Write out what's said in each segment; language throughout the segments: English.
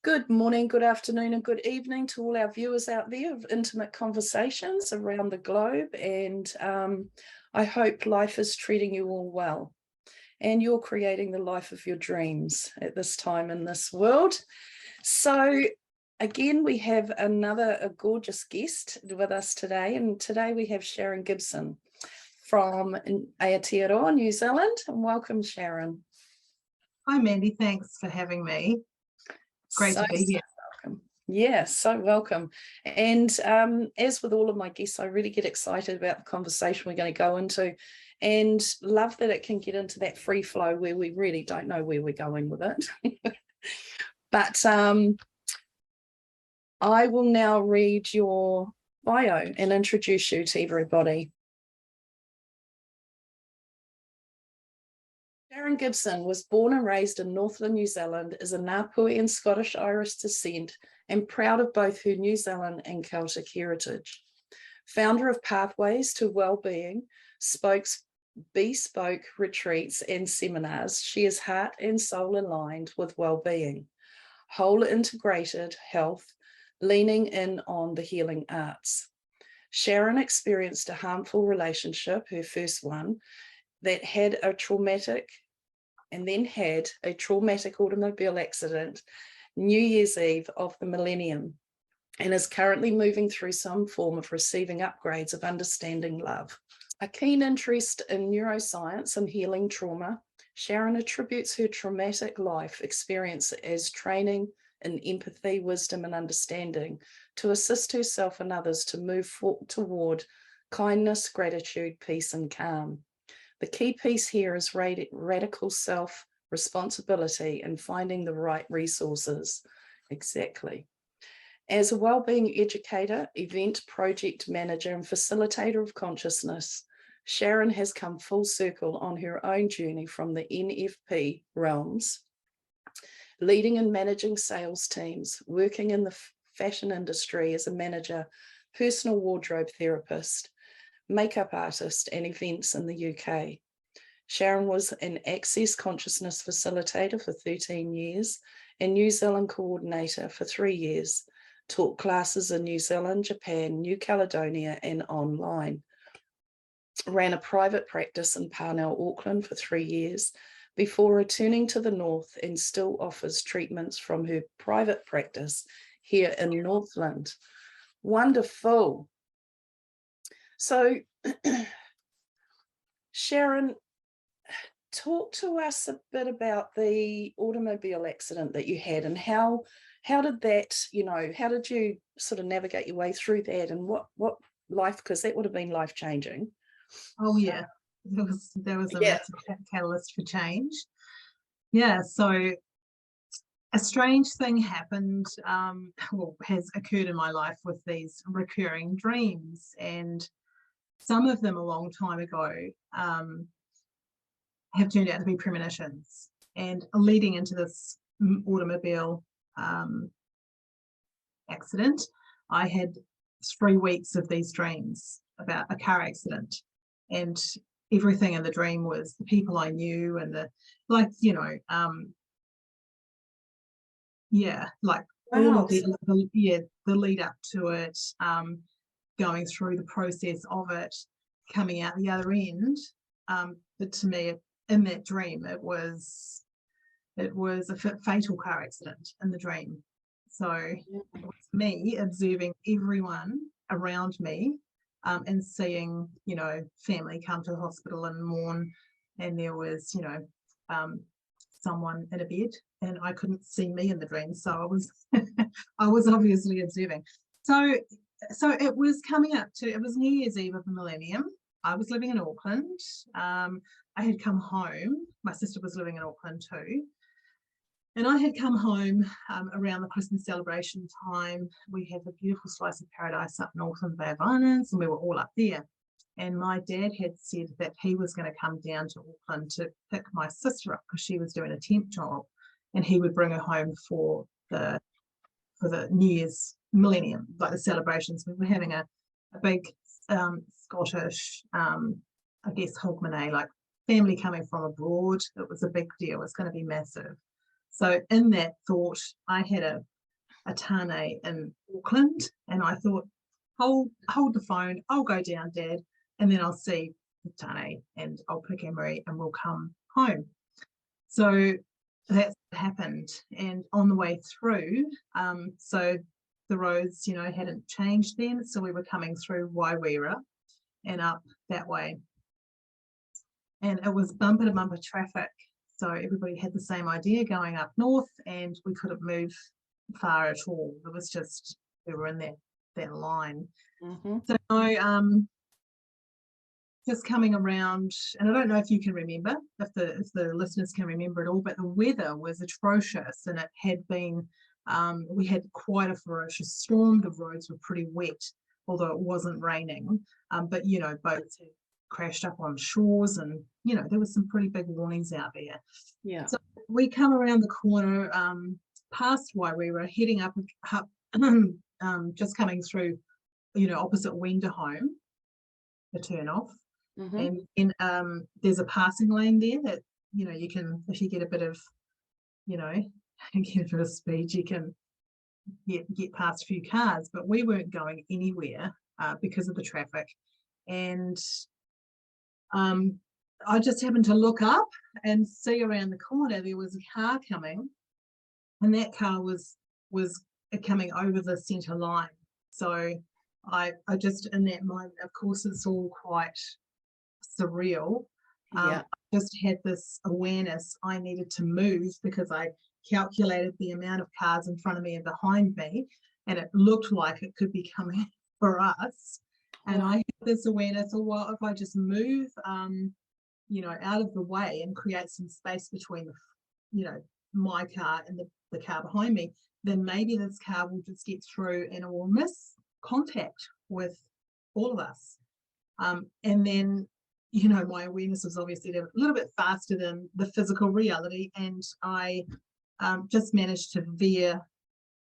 Good morning, good afternoon, and good evening to all our viewers out there of intimate conversations around the globe. And I hope life is treating you all well and you're creating the life of your dreams at this time in this world. So again, we have a gorgeous guest with us today. And today we have Sharon Gibson from Aotearoa, New Zealand. And welcome, Sharon. Hi, Mandy. Thanks for having me. Great to be here. Welcome. Yeah, so welcome. And as with all of my guests, I really get excited about the conversation we're going to go into and love that it can get into that free flow where we really don't know where we're going with it. But I will now read your bio and introduce you to everybody. Sharon Gibson was born and raised in Northland, New Zealand, is a Ngapuhi and Scottish Irish descent and proud of both her New Zealand and Celtic heritage. Founder of Pathways to Wellbeing Bespoke Retreats and Seminars, she is heart and soul aligned with well-being, whole integrated health, leaning in on the healing arts. Sharon experienced a harmful relationship, her first one, that had a traumatic automobile accident New Year's Eve of the millennium, and is currently moving through some form of receiving upgrades of understanding love. A keen interest in neuroscience and healing trauma, Sharon attributes her traumatic life experience as training in empathy, wisdom, and understanding to assist herself and others to move toward kindness, gratitude, peace, and calm. The key piece here is radical self-responsibility and finding the right resources. Exactly. As a wellbeing educator, event project manager, and facilitator of consciousness, Sharon has come full circle on her own journey from the NFP realms, leading and managing sales teams, working in the fashion industry as a manager, personal wardrobe therapist, makeup artist, and events in the UK. Sharon was an Access Consciousness facilitator for 13 years and New Zealand coordinator for 3 years, taught classes in New Zealand, Japan, New Caledonia, and online. Ran a private practice in Parnell, Auckland for 3 years before returning to the north, and still offers treatments from her private practice here in Northland. Wonderful. So, Sharon, talk to us a bit about the automobile accident that you had, and how did that, how did you sort of navigate your way through that, and what life, because that would have been life-changing. Oh yeah, there was a massive catalyst for change. Yeah, so a strange thing happened, has occurred in my life with these recurring dreams, and some of them a long time ago have turned out to be premonitions. And leading into this automobile accident, I had 3 weeks of these dreams about a car accident, and everything in the dream was the people I knew and the, like, all of the lead up to it, going through the process of it, coming out the other end. But to me, in that dream, it was a fatal car accident in the dream. So it was me observing everyone around me, and seeing, family come to the hospital and mourn, and there was, someone in a bed, and I couldn't see me in the dream, so I was I was obviously observing. So it was coming up to, it was New Year's Eve of the millennium. I was living in Auckland. I had come home. My sister was living in Auckland too. And I had come home around the Christmas celebration time. We have a beautiful slice of paradise up north in the Bay of Islands, and we were all up there. And my dad had said that he was going to come down to Auckland to pick my sister up because she was doing a temp job, and he would bring her home for the New Year's millennium, like the celebrations. We were having a big Scottish, I guess, hogmanay, like family coming from abroad. It was a big deal. It's going to be massive. So in that thought, I had a Tane in Auckland, and I thought, hold the phone, I'll go down, Dad, and then I'll see the Tane and I'll pick Emery and we'll come home. So that's what happened. And on the way through, so the roads, you know, hadn't changed then, so we were coming through Waiwera and up that way, and it was bumper to bumper traffic, so everybody had the same idea going up north, and we couldn't move far at all. It was just, we were in that line. So just coming around, and I don't know if you can remember, if the listeners can remember it all, but the weather was atrocious, and it had been, we had quite a ferocious storm. The roads were pretty wet, although it wasn't raining, but you know, boats had crashed up on shores, and you know, there was some pretty big warnings out there. Yeah. So we come around the corner, past Waiwera, heading up just coming through, you know, opposite Wenderholm, the turn off. And there's a passing lane there that, you know, you can, if you get a bit of, you know, get a bit of speed, you can get past a few cars, but we weren't going anywhere because of the traffic. And I just happened to look up and see around the corner there was a car coming, and that car was coming over the centre line. So I just, in that moment, of course, it's all quite surreal. I just had this awareness I needed to move, because I calculated the amount of cars in front of me and behind me, and it looked like it could be coming for us. And I had this awareness, oh, well, if I just move, you know, out of the way and create some space between, you know, my car and the car behind me, then maybe this car will just get through and it will miss contact with all of us. And then, you know, my awareness was obviously a little bit faster than the physical reality, and I just managed to veer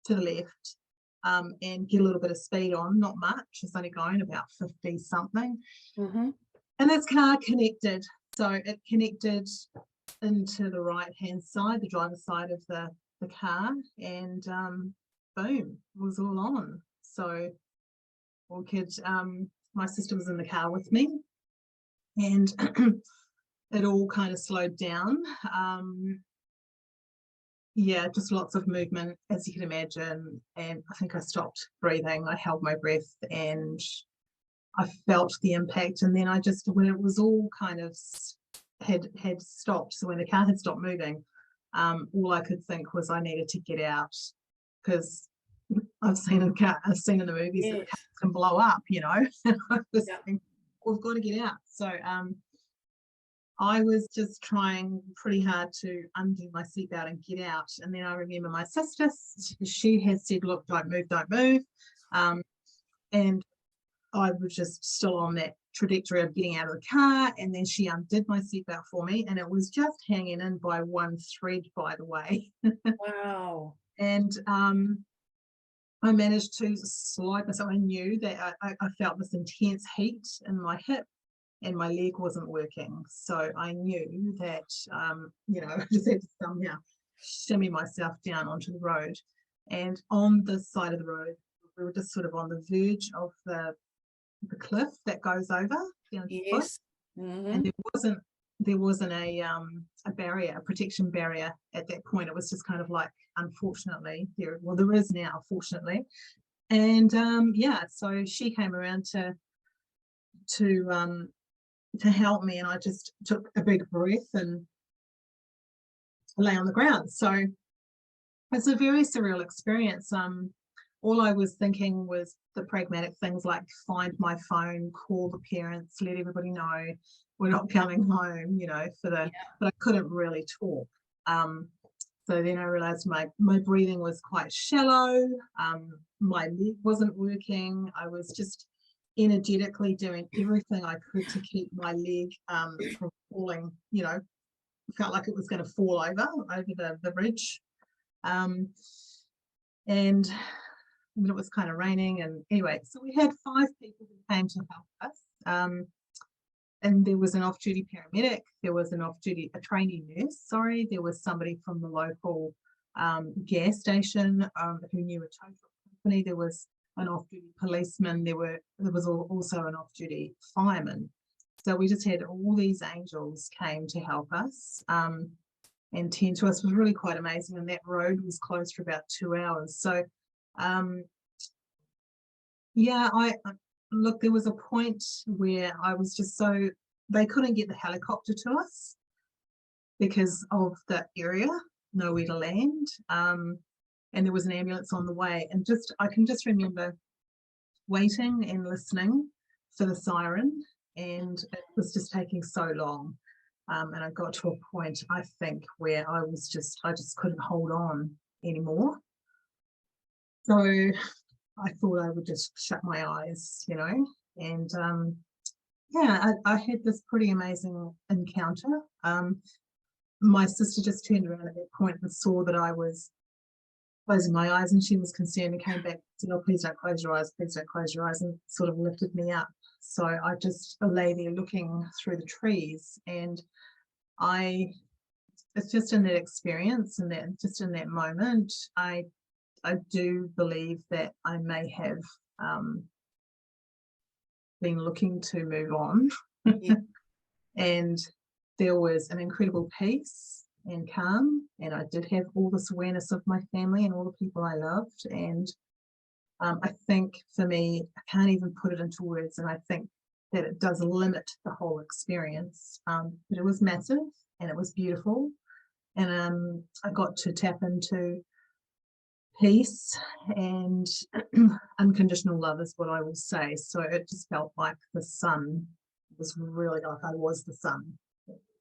to the left and get a little bit of speed on, not much, it's only going about 50 something. And this car connected, so it connected into the right hand side, the driver's side of the car, and boom, it was all on. So we could, my sister was in the car with me, and it all kind of slowed down. Yeah, just lots of movement, as you can imagine, and I think I stopped breathing. I held my breath and I felt the impact, and then I just, when it was all kind of had stopped, so when the car had stopped moving, all I could think was I needed to get out, because I've seen in the movies that cars can blow up, you know. And I was thinking, we've got to get out. So I was just trying pretty hard to undo my seatbelt and get out. And then I remember my sister, she had said, look, don't move. And I was just still on that trajectory of getting out of the car. And then she undid my seatbelt for me. And it was just hanging in by one thread, by the way. Wow. And I managed to slide myself. I knew that I felt this intense heat in my hip, and my leg wasn't working. So I knew that, you know, I just had to somehow shimmy myself down onto the road. And on this side of the road, we were just sort of on the verge of the cliff that goes over down to the foot. And there wasn't a barrier, a protection barrier at that point. It was just kind of like, unfortunately, there is now, fortunately. And yeah, so she came around to help me, and I just took a big breath and lay on the ground. So it's a very surreal experience. All I was thinking was the pragmatic things like find my phone, call the parents, let everybody know we're not coming home, you know, but I couldn't really talk. So then I realized my breathing was quite shallow. My leg wasn't working. I was just energetically doing everything I could to keep my leg from falling, you know, felt like it was going to fall over the ridge. And it was kind of raining, and anyway, so we had 5 people who came to help us. And there was an off-duty paramedic, there was a trainee nurse, there was somebody from the local gas station who knew a tow truck company. There was an off-duty policeman. There was also an off-duty fireman. So we just had all these angels came to help us and tend to us. It was really quite amazing. And that road was closed for about 2 hours. So yeah, look, there was a point where I was just so, they couldn't get the helicopter to us because of the area, nowhere to land. And there was an ambulance on the way. And I can just remember waiting and listening for the siren, and it was just taking so long. And I got to a point, I think, where I just couldn't hold on anymore. So I thought I would just shut my eyes, and yeah, I had this pretty amazing encounter. My sister just turned around at that point and saw that I was closing my eyes, and she was concerned and came back and said, "Oh, please don't close your eyes, please don't close your eyes," and sort of lifted me up. So I just lay there looking through the trees, and it's just in that experience and that just in that moment, I do believe that I may have been looking to move on. Yeah. And there was an incredible peace and calm, and I did have all this awareness of my family and all the people I loved. And I think for me, I can't even put it into words, and I think that it does limit the whole experience. But it was massive and it was beautiful, and I got to tap into peace and unconditional love is what I will say. So it just felt like the sun was really, like I was the sun.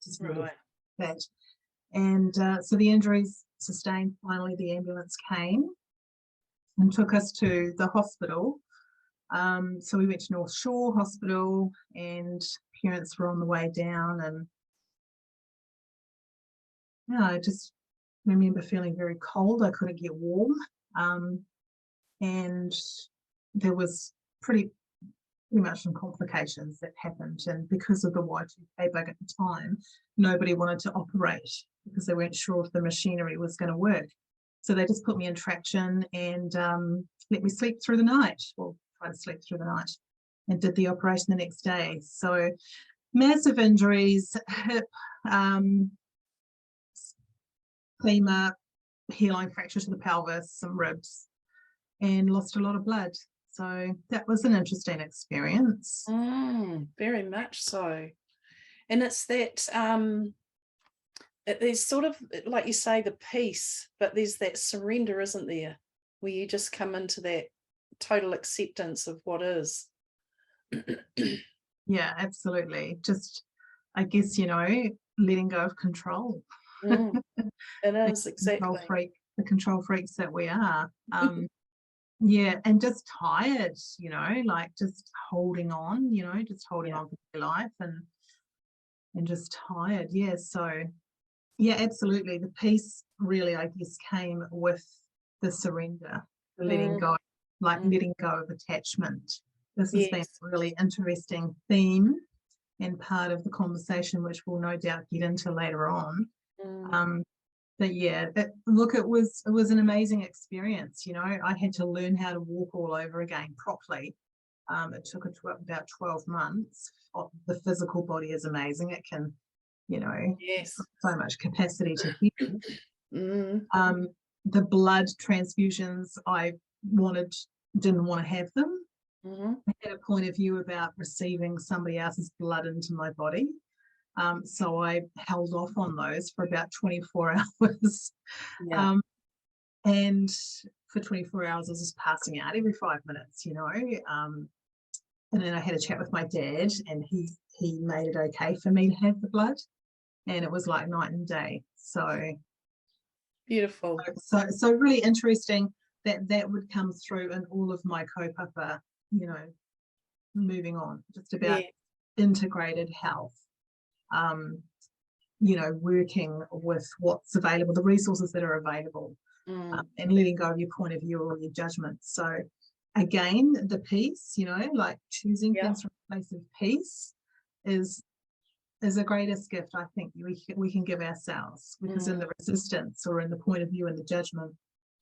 Just really Right. that. And so the injuries sustained, finally the ambulance came and took us to the hospital. So we went to North Shore Hospital, and parents were on the way down, and yeah, I just remember feeling very cold. I couldn't get warm, and there was pretty much some complications that happened, and because of the Y2K bug at the time, nobody wanted to operate because they weren't sure if the machinery was going to work. So they just put me in traction and let me sleep through the night, or try to sleep through the night, and did the operation the next day. So massive injuries, hip, femur, hairline fracture to the pelvis, some ribs, and lost a lot of blood. So that was an interesting experience. Very much so. And it's that there's sort of, like you say, the peace, but there's that surrender, isn't there, where you just come into that total acceptance of what is. Yeah, absolutely. Just, I guess, letting go of control. It is, exactly. The control freaks that we are. Yeah, and just tired, like just holding on, just holding on for your life, and just tired. Yeah, so yeah, absolutely. The peace really, I guess, came with the surrender, the letting go, like letting go of attachment. This has been a really interesting theme and part of the conversation, which we'll no doubt get into later on. But yeah, look, it was an amazing experience. I had to learn how to walk all over again properly. It took about 12 months. The physical body is amazing. It can, so much capacity to heal. The blood transfusions, I didn't want to have them. I had a point of view about receiving somebody else's blood into my body. So I held off on those for about 24 hours. And for 24 hours, I was just passing out every 5 minutes, and then I had a chat with my dad, and he made it okay for me to have the blood, and it was like night and day. So beautiful. So really interesting that would come through in all of my kaupapa, moving on, just about integrated health. Working with what's available, the resources that are available, and letting go of your point of view or your judgment. So again, the peace, like choosing things from a place of peace is is the greatest gift I think we can give ourselves, because in the resistance or in the point of view and the judgment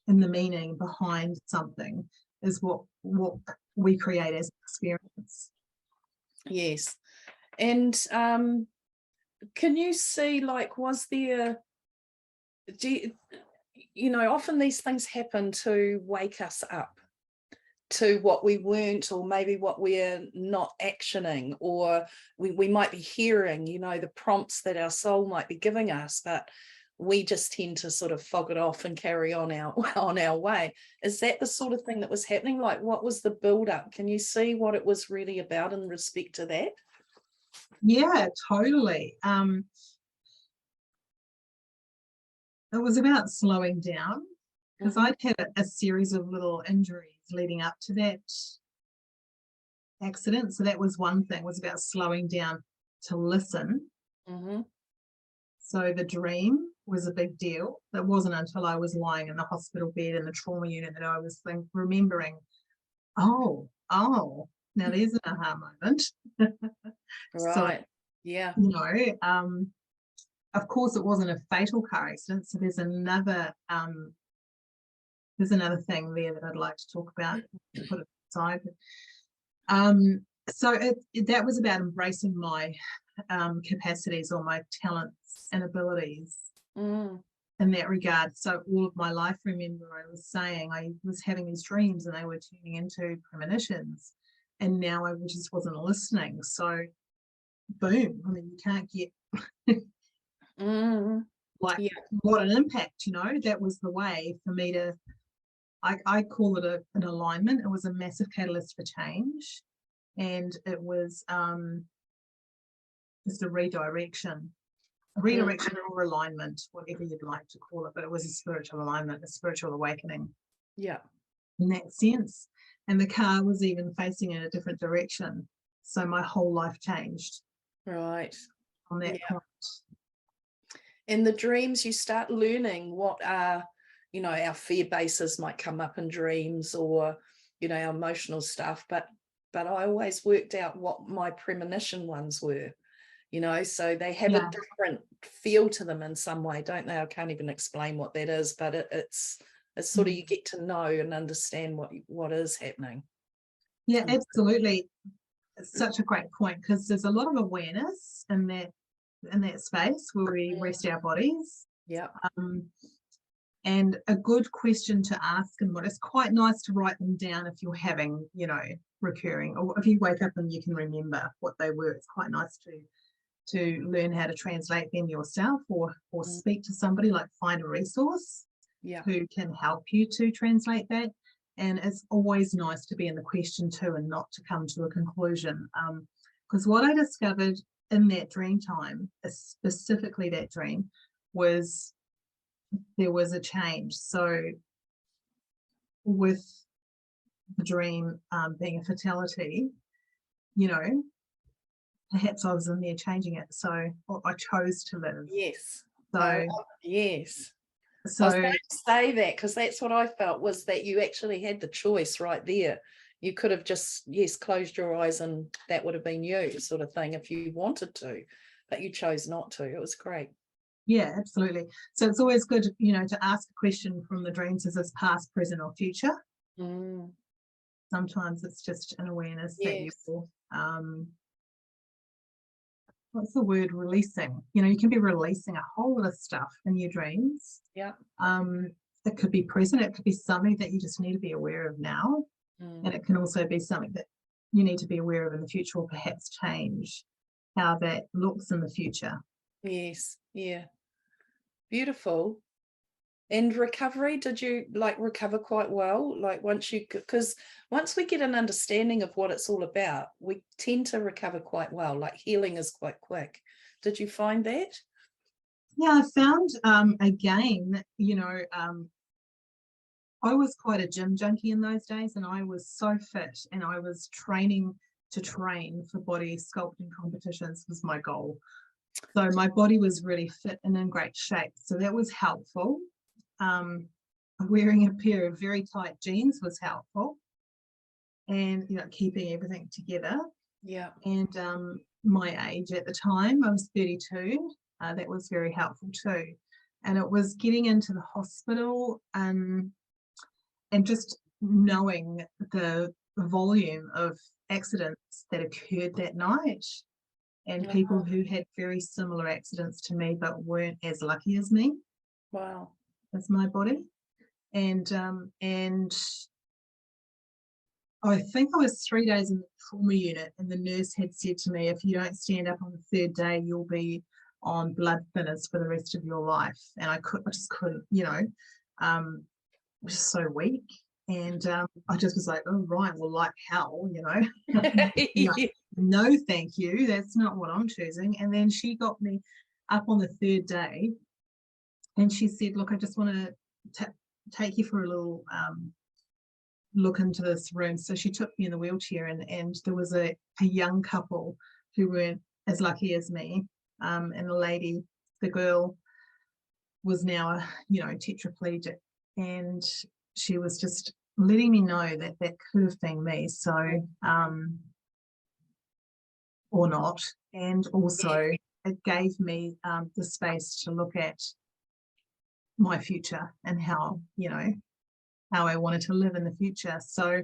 and the meaning behind something is what we create as experience. Yes. And can you see, like, was there, often these things happen to wake us up to what we weren't, or maybe what we're not actioning, or we might be hearing, the prompts that our soul might be giving us, but we just tend to sort of fog it off and carry on our way. Is that the sort of thing that was happening? Like, what was the build up? Can you see what it was really about in respect to that? Yeah, totally. It was about slowing down, because I'd had a series of little injuries leading up to that accident. So that was one thing, was about slowing down to listen. So the dream was a big deal. It wasn't until I was lying in the hospital bed in the trauma unit that I was remembering, oh, now there's an aha moment. Right. So, yeah. Of course, it wasn't a fatal car accident. So there's another thing there that I'd like to talk about, put it aside. So that was about embracing my capacities or my talents and abilities in that regard. So all of my life, remember, I was saying I was having these dreams and they were turning into premonitions, and now I just wasn't listening. So boom, I mean, you can't get what an impact, that was the way for me to, I call it an alignment. It was a massive catalyst for change, and it was just a redirection or alignment, whatever you'd like to call it, but it was a spiritual alignment, a spiritual awakening. Yeah. In that sense. And the car was even facing in a different direction. So my whole life changed. Right. On that point. In the dreams, you start learning what are, our fear bases might come up in dreams, or, our emotional stuff. But I always worked out what my premonition ones were, so they have a different feel to them in some way, don't they? I can't even explain what that is, but it's sort of, you get to know and understand what is happening. Yeah, absolutely. It's such a great point, because there's a lot of awareness in that space where we rest our bodies. Yeah. And a good question to ask, and what it's quite nice to write them down if you're having, recurring, or if you wake up and you can remember what they were. It's quite nice to learn how to translate them yourself, or speak to somebody, like find a resource who can help you to translate that. And it's always nice to be in the question too, and not to come to a conclusion. Because what I discovered in that dream time, specifically that dream, was there was a change. So with the dream being a fatality, perhaps I was in there changing it. So I chose to live. Yes. So yes. So I was going to say that, because that's what I felt, was that you actually had the choice right there. You could have just, closed your eyes and that would have been you, sort of thing, if you wanted to, but you chose not to. It was great. Yeah, absolutely. So it's always good, to ask a question from the dreams: is this past, present, or future? Sometimes it's just an awareness that you're, what's the word, releasing. You can be releasing a whole lot of stuff in your dreams. Yeah. It could be present. It could be something that you just need to be aware of now. And it can also be something that you need to be aware of in the future, or perhaps change how that looks in the future. Yes. Yeah. Beautiful. And recovery, did you recover quite well? Because once we get an understanding of what it's all about, we tend to recover quite well. Like, healing is quite quick. Did you find that? Yeah, I found, again, I was quite a gym junkie in those days, and I was so fit, and I was training to train for body sculpting competitions was my goal. So my body was really fit and in great shape. So that was helpful. Wearing a pair of very tight jeans was helpful, and keeping everything together. Yeah. And my age at the time. I was 32. That was very helpful too. And it was getting into the hospital and just knowing the volume of accidents that occurred that night, and people who had very similar accidents to me but weren't as lucky as me. Wow. As my body. And I think I was 3 days in the trauma unit, and the nurse had said to me, if you don't stand up on the third day, you'll be on blood thinners for the rest of your life. And I just couldn't, just so weak. And I just was like, oh, right, well, like hell, no, thank you. That's not what I'm choosing. And then she got me up on the third day, and she said, look, I just want to take you for a little look into this room. So she took me in the wheelchair, and there was a young couple who weren't as lucky as me. And the girl was now, tetraplegic, and she was just letting me know that could have been me. So, or not. And also it gave me the space to look at my future and how I wanted to live in the future. So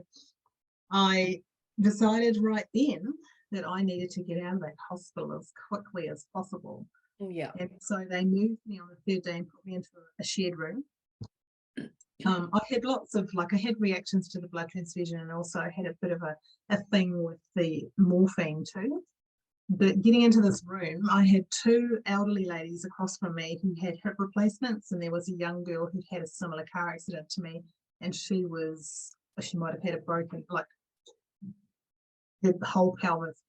I decided right then that I needed to get out of that hospital as quickly as possible. Yeah. And so they moved me on the third day and put me into a shared room. I had I had reactions to the blood transfusion, and also had a bit of a thing with the morphine too. But getting into this room, I had two elderly ladies across from me who had hip replacements, and there was a young girl who had a similar car accident to me, and she might have had a broken, like, the whole pelvis.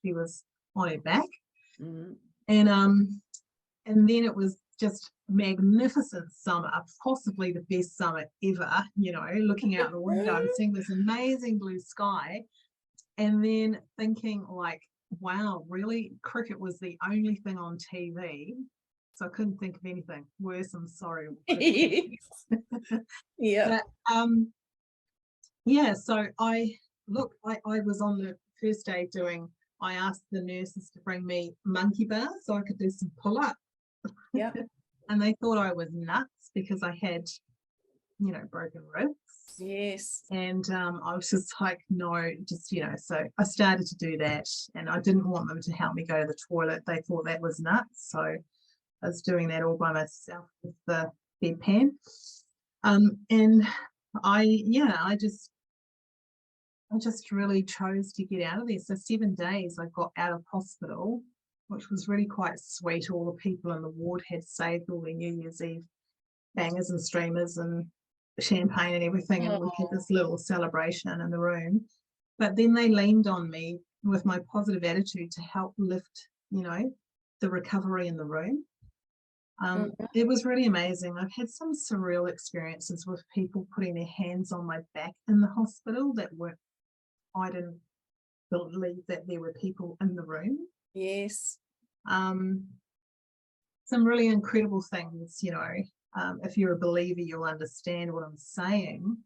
She was on her back. Mm-hmm. And then it was just magnificent summer, possibly the best summer ever, looking out the window and seeing this amazing blue sky, and then thinking, like, wow, really, cricket was the only thing on TV, so I couldn't think of anything worse. I'm sorry. Yeah. But, so I was on the first day I asked the nurses to bring me monkey bars so I could do some pull-up. Yeah. And they thought I was nuts because I had, broken ribs. Yes. And I was just like, no, so I started to do that, and I didn't want them to help me go to the toilet. They thought that was nuts. So I was doing that all by myself with the bedpan. And I just really chose to get out of there. So 7 days I got out of hospital, which was really quite sweet. All the people in the ward had saved all their New Year's Eve bangers and streamers and champagne and everything, and we had this little celebration in the room. But then they leaned on me with my positive attitude to help lift, the recovery in the room. It was really amazing. I've had some surreal experiences with people putting their hands on my back in the hospital I didn't believe that there were people in the room. Yes. Some really incredible things, if you're a believer, you'll understand what I'm saying.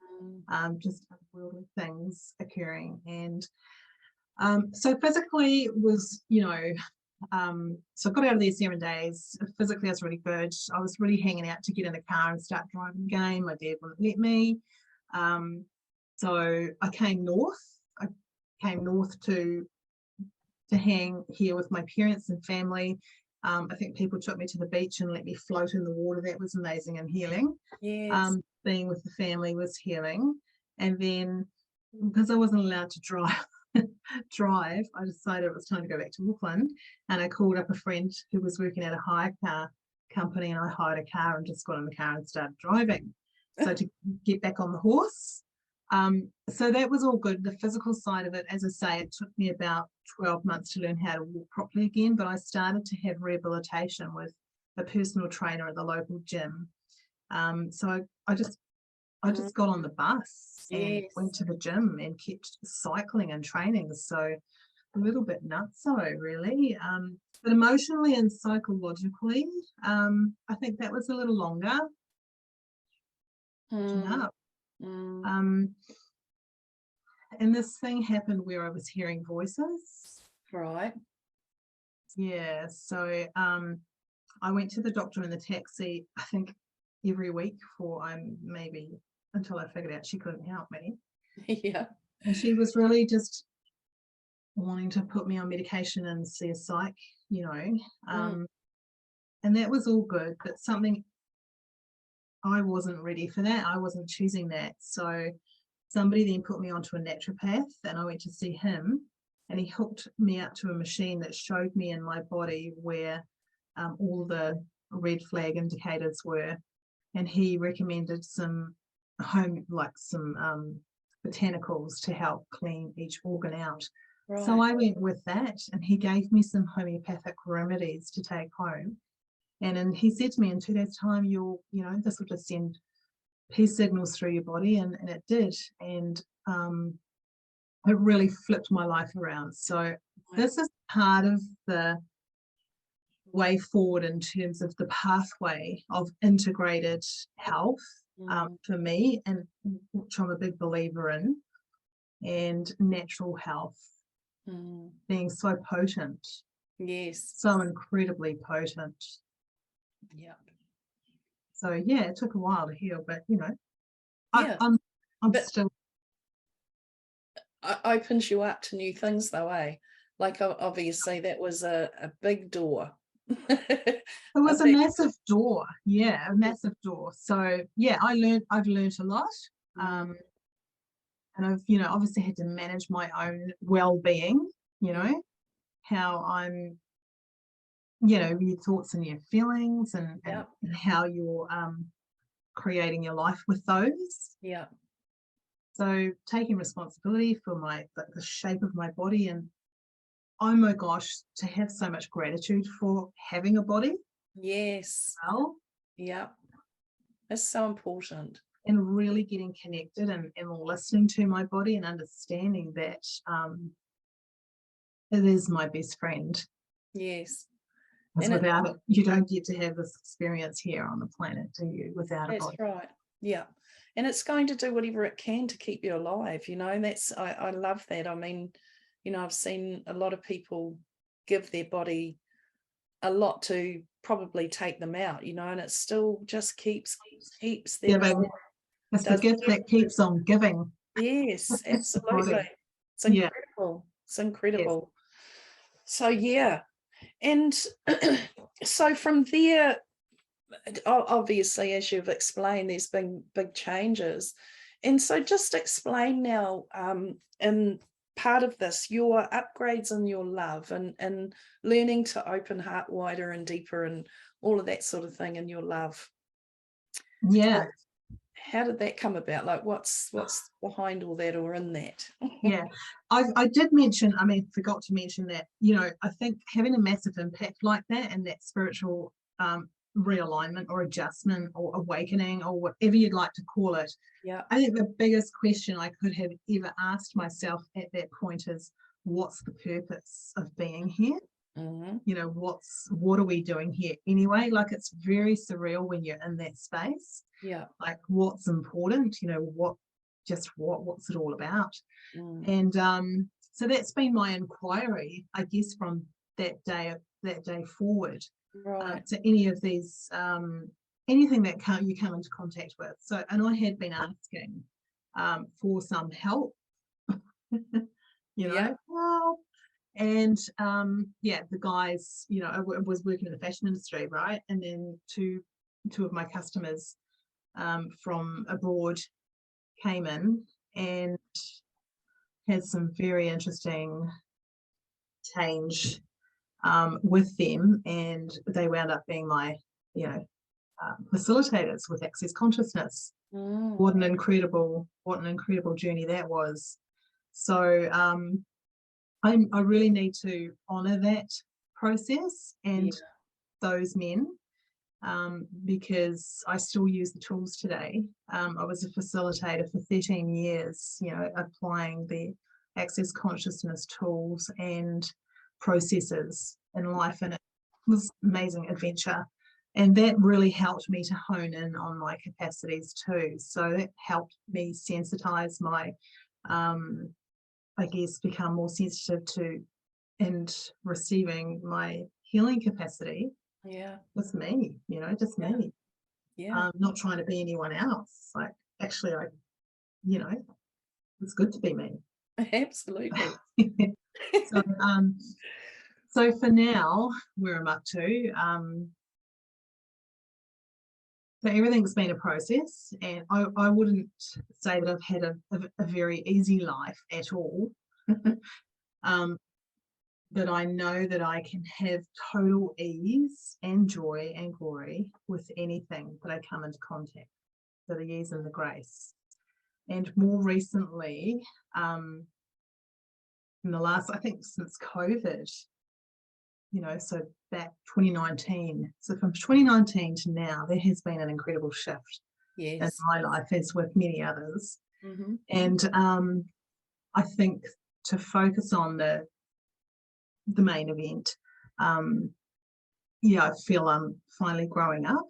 Just unworldly things occurring. And so physically was, so I got out of there 7 days. Physically, I was really good. I was really hanging out to get in the car and start driving again. My dad wouldn't let me. So I came north. To hang here with my parents and family. I think people took me to the beach and let me float in the water. That was amazing and healing. Yes. Being with the family was healing. And then, because I wasn't allowed to drive, I decided it was time to go back to Auckland, and I called up a friend who was working at a hire car company, and I hired a car and just got in the car and started driving. So to get back on the horse. So that was all good. The physical side of it, as I say, it took me about 12 months to learn how to walk properly again, but I started to have rehabilitation with a personal trainer at the local gym. So I just got on the bus and went to the gym and kept cycling and training. So a little bit nutso, really. But emotionally and psychologically, I think that was a little longer. And this thing happened where I was hearing voices. Right. Yeah. So I went to the doctor in the taxi, I think every week until I figured out she couldn't help me. Yeah. And she was really just wanting to put me on medication and see a psych, and that was all good, but something, I wasn't ready for that. I wasn't choosing that. So somebody then put me onto a naturopath, and I went to see him, and he hooked me up to a machine that showed me in my body where all the red flag indicators were, and he recommended some botanicals to help clean each organ out. Right. So I went with that, and he gave me some homeopathic remedies to take home. And he said to me, in 2 days' time, this will just send peace signals through your body, and it did. And it really flipped my life around. So this is part of the way forward in terms of the pathway of integrated health for me, and which I'm a big believer in, and natural health being so potent. Yes. So incredibly potent. Yeah. So yeah, it took a while to heal, but I'm still. It opens you up to new things though, eh? Like obviously that was a big door. It was a massive door. Yeah, a massive door. So yeah, I've learned a lot. And I've, obviously had to manage my own well-being, how I'm, your thoughts and your feelings, and how you're creating your life with those. Yeah. So taking responsibility for the shape of my body, and oh my gosh, to have so much gratitude for having a body. Yes. Well, yeah. It's so important. And really getting connected and listening to my body, and understanding that it is my best friend. Yes. Because without it, you don't get to have this experience here on the planet, do you? Without a body. That's right. Yeah. And it's going to do whatever it can to keep you alive, and I love that. I mean, I've seen a lot of people give their body a lot to probably take them out, and it still just keeps their giving. It's the gift that keeps on giving. Yes, absolutely. It's incredible. It's incredible. Yes. So yeah. And so from there, obviously, as you've explained, there's been big changes. And so just explain now, in part of this, your upgrades in your love, and learning to open heart wider and deeper, and all of that sort of thing in your love. Yeah. How did that come about? Like what's behind all that, or in that? Yeah, I did mention, forgot to mention that, I think having a massive impact like that, and that spiritual realignment or adjustment or awakening, or whatever you'd like to call it. Yeah. I think the biggest question I could have ever asked myself at that point is, what's the purpose of being here? Mm-hmm. What are we doing here anyway? Like, it's very surreal when you're in that space. Yeah. Like, what's important? What's it all about? And so that's been my inquiry, I guess, from that day forward. Right. To any of these, anything that you come into contact with. So, and I had been asking for some help, help. And the guys, I was working in the fashion industry, right? And then two of my customers from abroad came in and had some very interesting change with them, and they wound up being my facilitators with Access Consciousness. What an incredible journey that was. So I really need to honor that process and those men, because I still use the tools today. I was a facilitator for 13 years, applying the Access Consciousness tools and processes in life, and it was an amazing adventure. And that really helped me to hone in on my capacities too. So that helped me sensitize my, become more sensitive to and receiving my healing capacity was me, just me. Not trying to be anyone else. Like, actually, it's good to be me. Absolutely. So for now, where I'm up to, so everything's been a process, and I wouldn't say that I've had a very easy life at all. But I know that I can have total ease and joy and glory with anything that I come into contact, for the ease and the grace. And more recently, in the last, I think since COVID, so back 2019. So from 2019 to now, there has been an incredible shift in my life, as with many others. And I think to focus on the main event, I feel I'm finally growing up.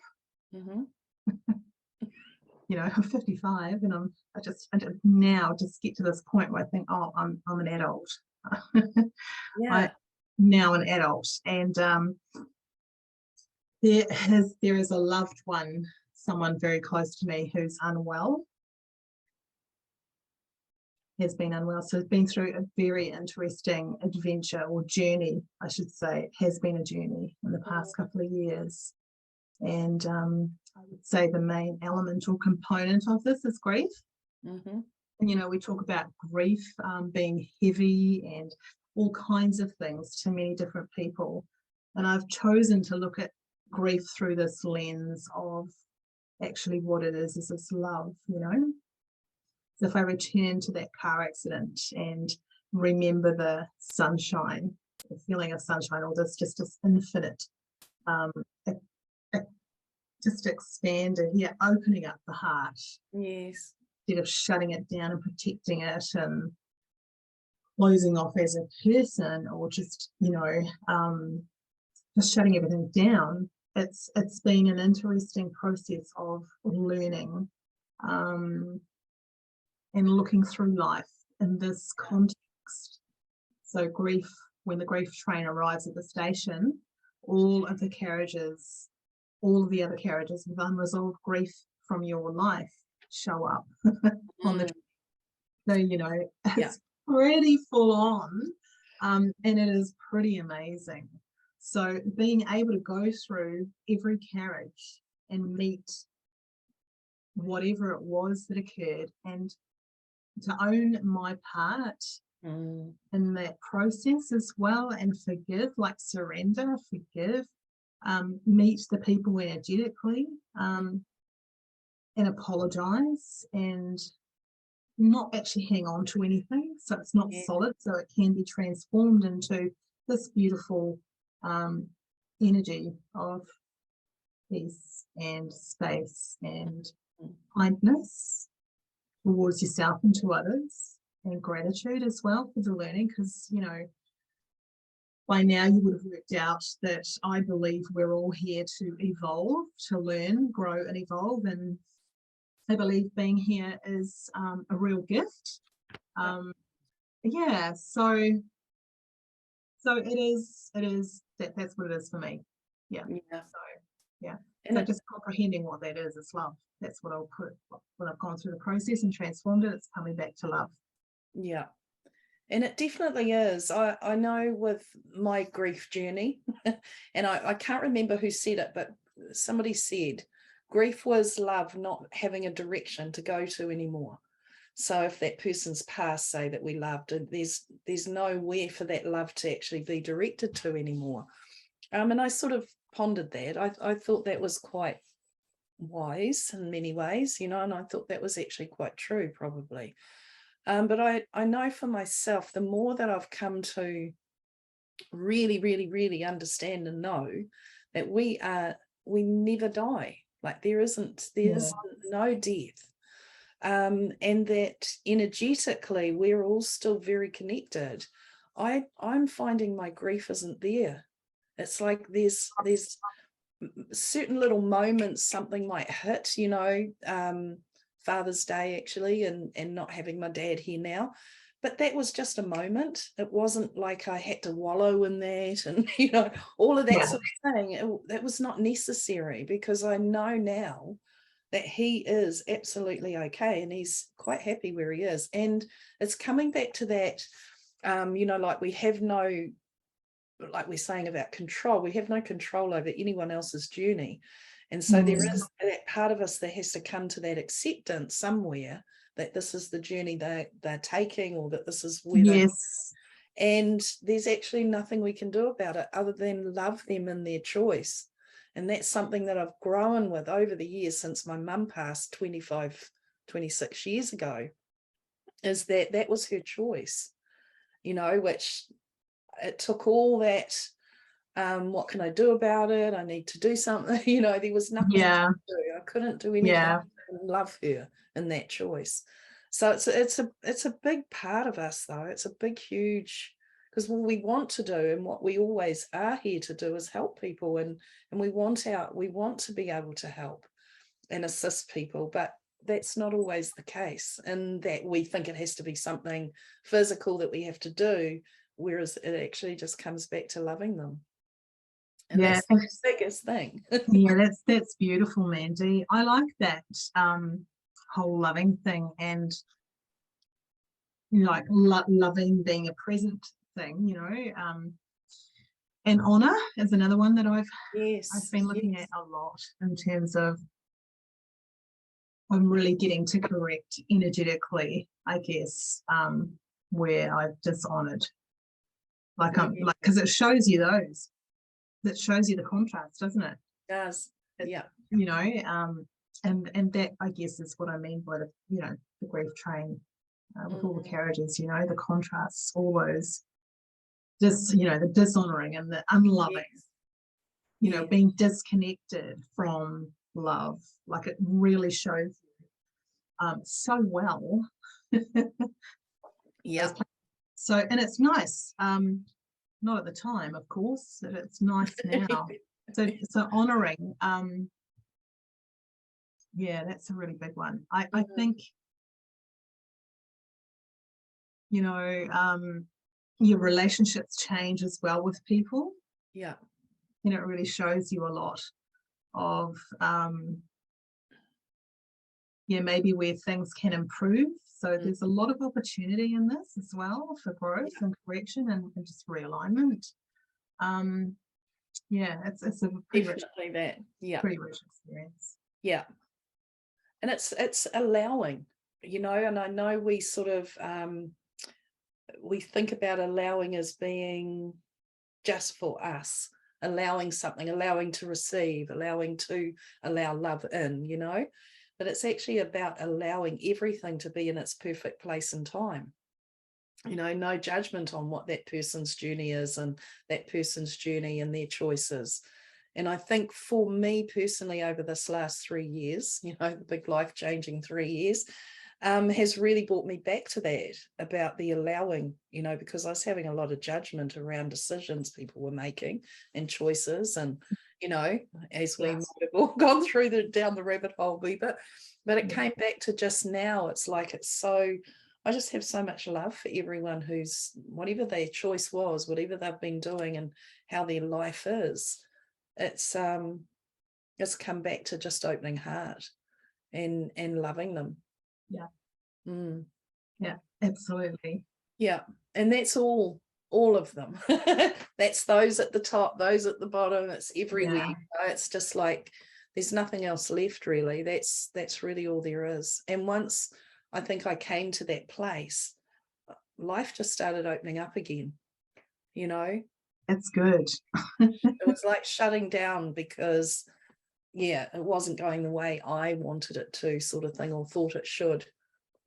I'm 55, and I just now just get to this point where I think, oh, I'm an adult. I'm now an adult, and there is a loved one, someone very close to me, who's unwell. Has been unwell, so has been through a very interesting adventure, or journey, I should say. It has been a journey in the past couple of years, and I would say the main element or component of this is grief. And we talk about grief being heavy and all kinds of things to many different people, and I've chosen to look at grief through this lens of actually what it is this love. So if I return to that car accident and remember the sunshine, the feeling of sunshine, or this just this infinite, just expanded, opening up the heart. Yes. Instead of shutting it down and protecting it and closing off as a person, or just, just shutting everything down. It's been an interesting process of learning, and looking through life in this context. So grief, when the grief train arrives at the station, all of the other carriages with unresolved grief from your life show up on the train. So, it's pretty full on, and it is pretty amazing. So being able to go through every carriage and meet whatever it was that occurred, and to own my part in that process as well, and forgive, like surrender, forgive, meet the people energetically, and apologize, and not actually hang on to anything, so it's not solid, so it can be transformed into this beautiful energy of peace and space and kindness towards yourself and to others, and gratitude as well for the learning, because by now you would have worked out that I believe we're all here to evolve, to learn, grow and evolve, and I believe being here is a real gift. So it is that's what it is for me. So just comprehending what that is love. That's what I'll put when I've gone through the process and transformed it. It's coming back to love. Yeah. And it definitely is. I know with my grief journey, and I can't remember who said it, but somebody said grief was love not having a direction to go to anymore. So if that person's passed, say, that we loved, there's nowhere for that love to actually be directed to anymore. And I sort of pondered that. I thought that was quite wise in many ways, and I thought that was actually quite true, probably. But I know for myself, the more that I've come to really, really, really understand and know that we never die. Like there's no death. And that energetically we're all still very connected. I'm finding my grief isn't there. It's like there's certain little moments something might hit, Father's Day actually, and not having my dad here now, but that was just a moment. It wasn't like I had to wallow in that and, you know, all of that sort of thing. That was not necessary, because I know now that he is absolutely okay and he's quite happy where he is. And it's coming back to that, you know, like we have no, like we're saying about control, we have no control over anyone else's journey. And so there is that part of us that has to come to that acceptance somewhere, that this is the journey they're taking, or that this is where Yes. and there's actually nothing we can do about it other than love them in their choice. And that's something that I've grown with over the years since my mum passed 26 years ago, is that was her choice, you know, which it took all that, what can I do about it? I need to do something, you know, there was nothing to do. I couldn't do anything but love her in that choice. So it's a big part of us, though. It's a big, huge, because what we want to do and what we always are here to do is help people, and we want to be able to help and assist people, but that's not always the case, and that we think it has to be something physical that we have to do, whereas it actually just comes back to loving them. And that's the biggest thing. Yeah, that's beautiful, Mandy. I like that whole loving thing, and like loving being a present thing, you know. And honor is another one that I've been looking at a lot, in terms of I'm really getting to correct energetically, I guess, where I've dishonored. Like because it shows you those. That shows you the contrast, doesn't it? It does. Yeah. You know, and that, I guess, is what I mean by the, you know, the grief train, with all the carriages, you know, the contrasts, all those, you know, the dishonoring and the unloving, you know, being disconnected from love. Like, it really shows you so well. Yeah. So, and it's nice. Not at the time, of course, but it's nice now. So honoring, yeah, that's a really big one. I think, you know, your relationships change as well with people. Yeah. You know, it really shows you a lot of, maybe where things can improve. So there's a lot of opportunity in this as well for growth and correction and just realignment. Yeah, it's a pretty rich experience. Yeah. And it's allowing, you know, and I know we sort of we think about allowing as being just for us, allowing something, allowing to receive, allowing to allow love in, you know. But it's actually about allowing everything to be in its perfect place and time. You know, no judgment on what that person's journey is and that person's journey and their choices. And I think for me personally, over this last 3 years, you know, the big life-changing 3 years, has really brought me back to that, about the allowing, you know, because I was having a lot of judgment around decisions people were making and choices, and you know, as we might have all gone through down the rabbit hole a wee bit, but it came back to just now. It's like, I just have so much love for everyone who's, whatever their choice was, whatever they've been doing and how their life is, it's come back to just opening heart and loving them. Yeah, absolutely. Yeah, and that's all of them. That's those at the top, those at the bottom, it's everywhere. You know, it's just like there's nothing else left, really. That's really all there is. And once I think I came to that place, life just started opening up again, you know. It's good. It was like shutting down, because it wasn't going the way I wanted it to, sort of thing, or thought it should.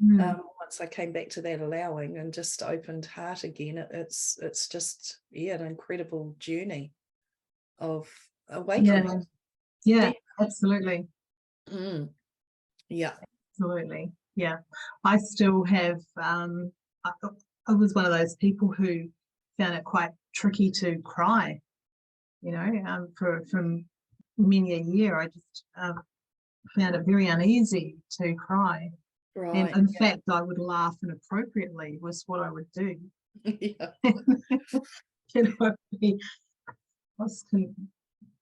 Once I came back to that allowing and just opened heart again, it's just an incredible journey of awakening. Yeah, absolutely. Yeah, absolutely. Yeah, I still have. I was one of those people who found it quite tricky to cry. You know, from many a year, I just found it very uneasy to cry. Right. in fact, I would laugh inappropriately was what I would do. Yeah. Be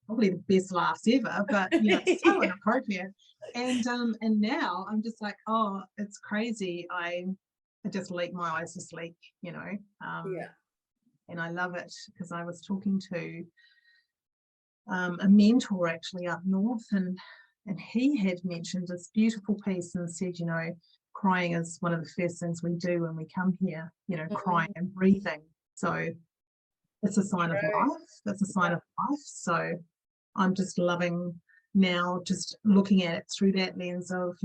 probably the best laughs ever, but so Yeah. inappropriate. And now I'm just like, oh, it's crazy. I just leak my eyes to sleep, Yeah. and I love it because I was talking to a mentor actually up north, and he had mentioned this beautiful piece and said, crying is one of the first things we do when we come here, crying and breathing. So it's a sign of life. It's a sign of life. So I'm just loving now, just looking at it through that lens of,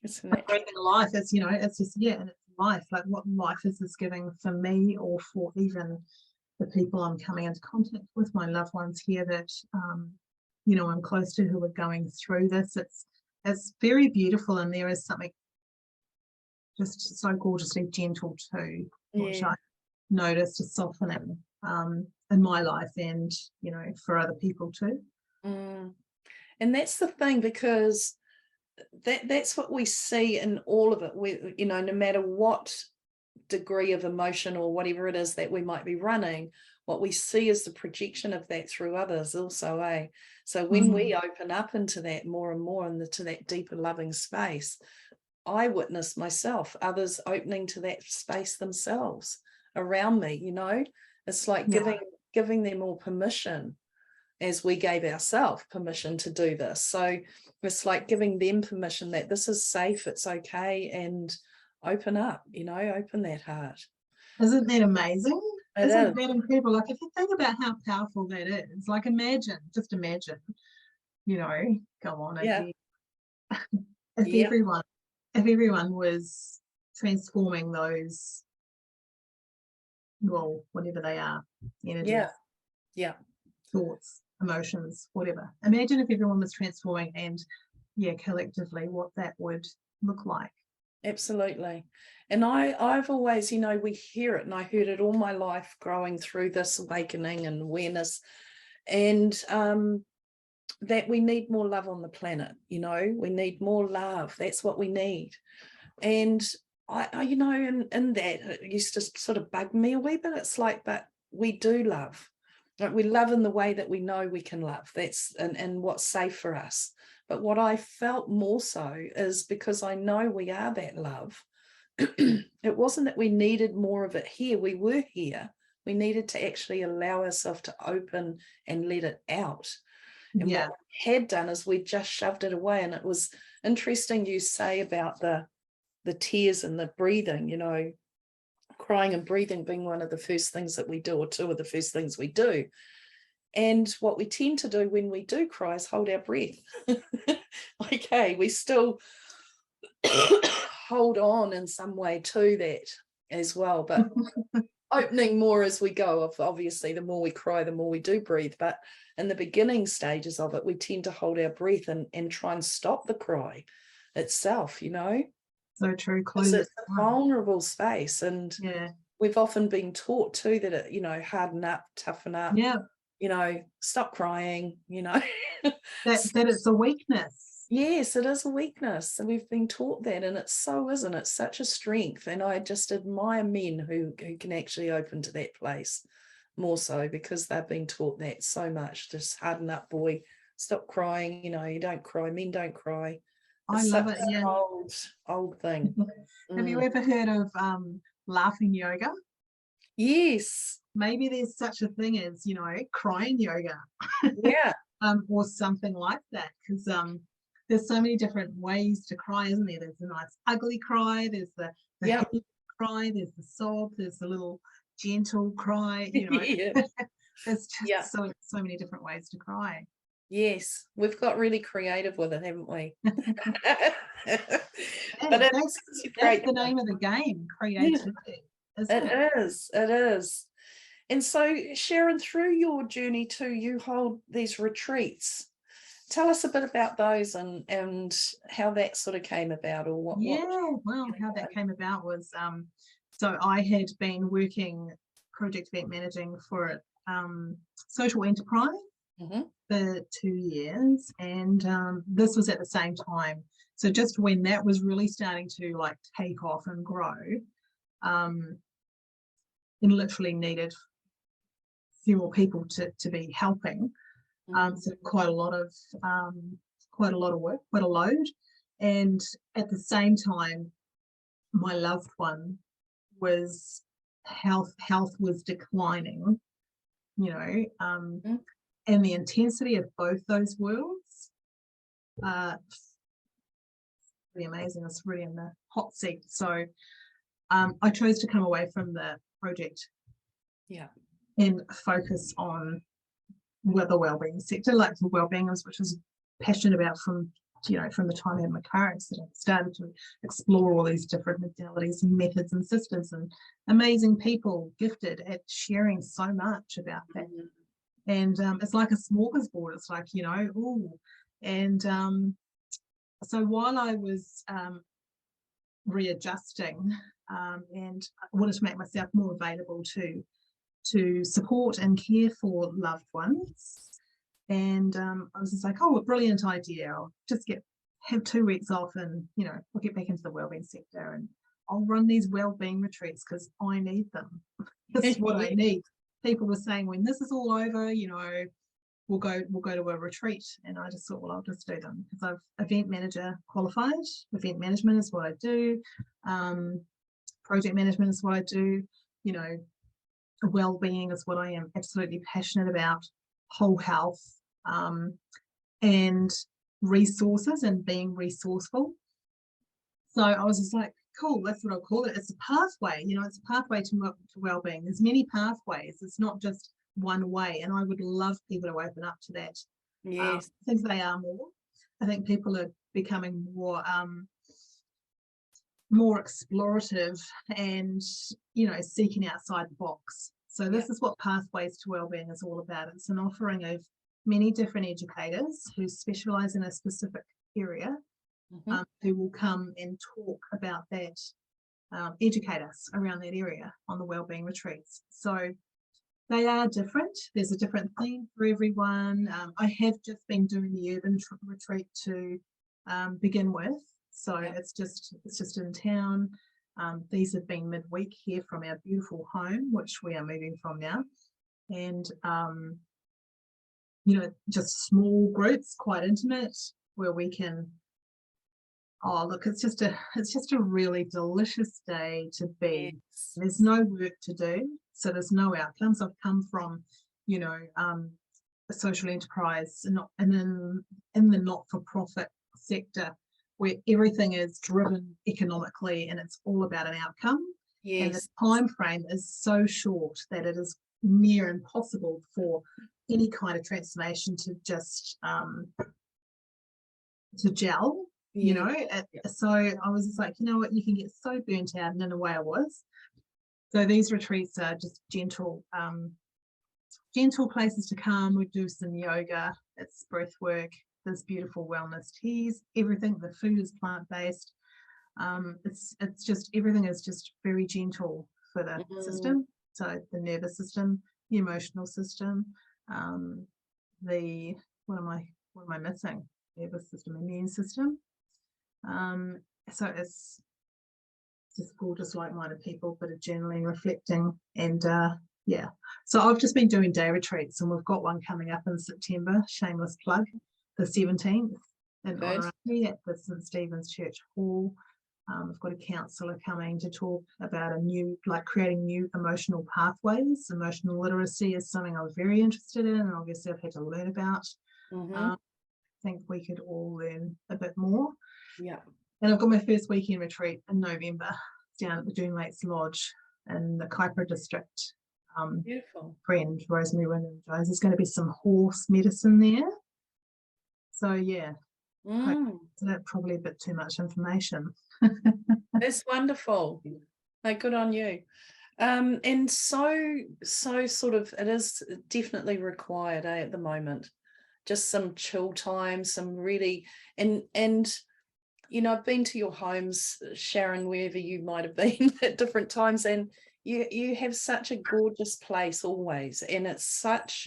It's breathing life. It's, it's just, and it's life. Like, what life is this giving for me, or for even the people I'm coming into contact with, my loved ones here that, I'm close to, who are going through this. It's very beautiful, and there is something just so gorgeously gentle too, which I noticed a softening in my life, and for other people too. And that's the thing, because that's what we see in all of it. No matter what degree of emotion or whatever it is that we might be running, what we see is the projection of that through others also, So when we open up into that more and more, into that deeper loving space, I witness myself, others opening to that space themselves around me. It's like giving them all permission, as we gave ourselves permission to do this. So it's like giving them permission that this is safe, it's okay, and open up, open that heart. Isn't that amazing? Isn't that incredible? Like, if you think about how powerful that is, like, just imagine, come on, if everyone was transforming those, well, whatever they are, energies, thoughts, emotions, whatever. Imagine if everyone was transforming, and collectively what that would look like. Absolutely. And I've always, we hear it, and I heard it all my life growing through this awakening and awareness, and that we need more love on the planet. We need more love. That's what we need. And I in that, it used to sort of bug me a wee bit. It's like, but we do love. Like, we love in the way that we know we can love. That's and what's safe for us. But what I felt more so is, because I know we are that love, it wasn't that we needed more of it here. We were here. We needed to actually allow ourselves to open and let it out. And what we had done is we just shoved it away. And it was interesting you say about the tears and the breathing, crying and breathing being one of the first things that we do, or two of the first things we do. And what we tend to do when we do cry is hold our breath. Okay, we still hold on in some way to that as well, but opening more as we go. Obviously, the more we cry, the more we do breathe. But in the beginning stages of it, we tend to hold our breath and try and stop the cry itself, So true. It's a vulnerable space, and we've often been taught too that harden up, toughen up, stop crying, that it's a weakness. Yes, it is a weakness, and we've been taught that, and it's so isn't. It's such a strength, and I just admire men who can actually open to that place more so, because they've been taught that so much. Just harden up, boy, stop crying. You don't cry. Men don't cry. I love it. Yeah, old thing. Have you ever heard of laughing yoga? Yes. Maybe there's such a thing as crying yoga. Yeah. Or something like that, because there's so many different ways to cry, isn't there? There's a nice ugly cry, there's the happy cry, there's the sob, there's the little gentle cry, there's just so many different ways to cry. Yes, we've got really creative with it, haven't we? But that's the name of the game, creativity. It is. And so, Sharon, through your journey too, you hold these retreats. Tell us a bit about those and how that sort of came about, or what. How that came about was, so I had been working project event managing for social enterprise, for 2 years, and this was at the same time. So just when that was really starting to like take off and grow, and literally needed a few more people to be helping. So quite a lot of work, quite a load. And at the same time, my loved one was health was declining, you know, and the intensity of both those worlds, pretty amazing. It's really in the hot seat. So I chose to come away from the project, and focus on the wellbeing sector, like the wellbeing, which was passionate about from the time I had my car accident. Started to explore all these different modalities and methods and systems, and amazing people gifted at sharing so much about that. And it's like a smorgasbord. It's like, and so while I was readjusting, and I wanted to make myself more available to support and care for loved ones. And I was just like, oh, a brilliant idea. I'll just have 2 weeks off, and, I'll get back into the wellbeing sector, and I'll run these wellbeing retreats because I need them. This is what I need. People were saying, when this is all over, we'll go to a retreat. And I just thought, well, I'll just do them, because I've event manager qualified. Event management is what I do. Project management is what I do. Wellbeing is what I am absolutely passionate about. Whole health, and resources, and being resourceful. So I was just like, cool, that's what I'll call it. It's a pathway, it's a pathway to wellbeing. There's many pathways. It's not just one way. And I would love people to open up to that. Yes. I think they are more. I think people are becoming more explorative and, seeking outside the box. So this is what Pathways to Wellbeing is all about. It's an offering of many different educators who specialise in a specific area, who will come and talk about that, educate us around that area on the wellbeing retreats. So they are different. There's a different theme for everyone. I have just been doing the urban retreat to begin with. So it's just in town. These have been midweek here from our beautiful home, which we are moving from now. And, just small groups, quite intimate, where we can, it's just a really delicious day to be. Yes. There's no work to do, so there's no outcomes. I've come from, a social enterprise, and in the not-for-profit sector, where everything is driven economically and it's all about an outcome. Yes. And the time frame is so short that it is near impossible for any kind of transformation to just to gel. Yes. So I was just like, you know what, you can get so burnt out, and in a way I was. So these retreats are just gentle places to come. We do some yoga, it's breath work. There's beautiful wellness teas, everything. The food is plant-based. It's just, everything is just very gentle for the system. So the nervous system, the emotional system, what am I missing? Nervous system, immune system. So it's just gorgeous, like-minded people, but are generally reflecting. And so I've just been doing day retreats, and we've got one coming up in September, shameless plug, the 17th, in honour of me at the St Stephen's Church Hall. We've got a counsellor coming to talk about creating new emotional pathways. Emotional literacy is something I was very interested in, and obviously I've had to learn about. I think we could all learn a bit more. Yeah. And I've got my first weekend retreat in November down at the Doon Lakes Lodge in the Kaipara district. Beautiful. Friend Rosemary Wyndham Jones. There's going to be some horse medicine there. So yeah, probably a bit too much information. It's wonderful. Like, good on you. And so sort of, it is definitely required at the moment. Just some chill time, some really, and I've been to your homes, Sharon, wherever you might have been at different times, and you have such a gorgeous place always, and it's such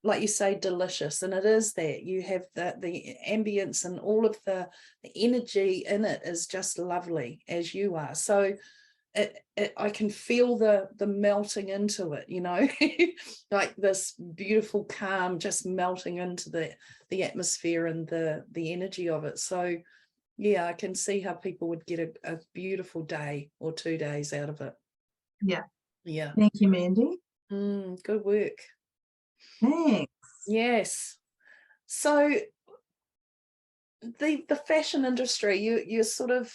like you say, delicious, and it is that. You have the ambience and all of the energy in it is just lovely, as you are. So I can feel the melting into it, you know, like this beautiful calm just melting into the atmosphere and the energy of it. So yeah, I can see how people would get a beautiful day or 2 days out of it. Yeah. Yeah. Thank you, Mandy. Good work. Thanks. Yes. So the fashion industry, you're sort of,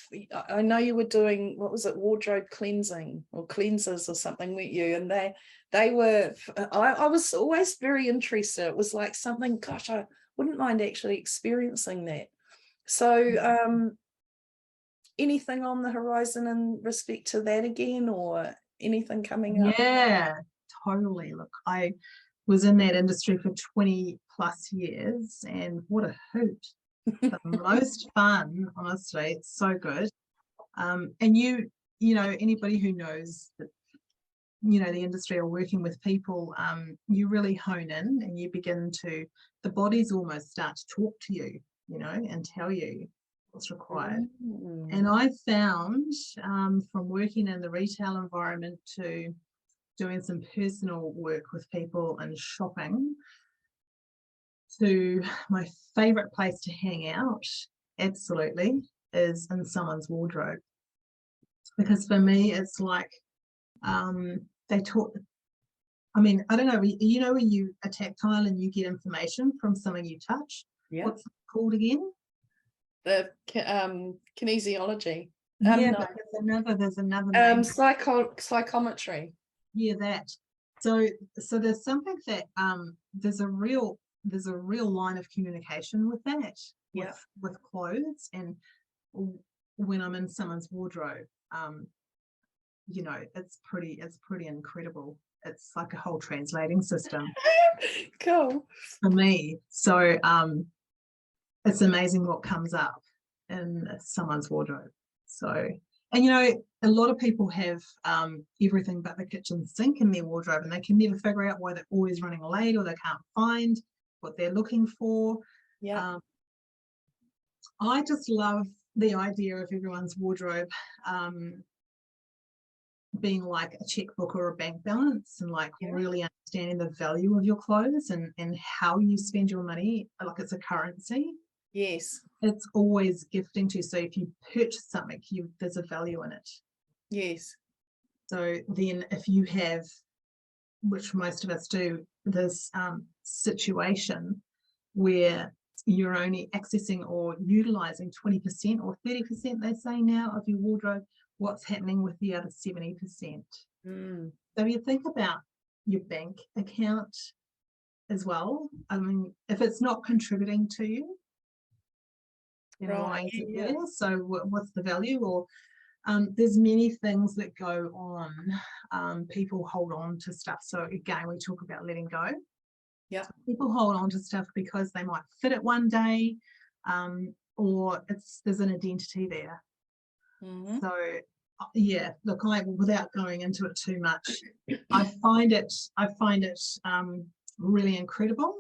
I know you were doing, what was it, wardrobe cleansing or cleansers or something, weren't you? And they were, I was always very interested. It was like something, gosh, I wouldn't mind actually experiencing that. So anything on the horizon in respect to that again, or anything coming up? Yeah, totally. Look, I was in that industry for 20 plus years, and what a hoot. The most fun, honestly. It's so good. And you know, anybody who knows that, you know, the industry or working with people, you really hone in and you begin to, the bodies almost start to talk to you, you know, and tell you what's required. And I found from working in the retail environment to doing some personal work with people and shopping, to my favorite place to hang out, absolutely, is in someone's wardrobe. Because for me, it's like they talk. I mean, I don't know, you know, when you are tactile and you get information from something you touch. Yeah. What's it called again? The kinesiology. Yeah, No. but there's another name. Psychometry. Yeah, that. So there's something that there's a real line of communication with that. Yeah. With clothes, and when I'm in someone's wardrobe, you know, it's pretty incredible. It's like a whole translating system. Cool. For me. So it's amazing what comes up in someone's wardrobe. So, and you know, a lot of people have everything but the kitchen sink in their wardrobe, and they can never figure out why they're always running late, or they can't find what they're looking for. Yeah. I just love the idea of everyone's wardrobe being like a checkbook or a bank balance, and like really understanding the value of your clothes and how you spend your money, like it's a currency. Yes. It's always gifting to you. So if you purchase something, there's a value in it. Yes. So then if you have, which most of us do, this situation where you're only accessing or utilizing 20% or 30%, they say now, of your wardrobe, what's happening with the other 70%? So you think about your bank account as well. I mean, if it's not contributing to you, then why is it there? So what's the value? Or there's many things that go on. People hold on to stuff. So again, we talk about letting go. Yeah. So people hold on to stuff because they might fit it one day, or there's an identity there. So yeah, look, without going into it too much, I find it really incredible,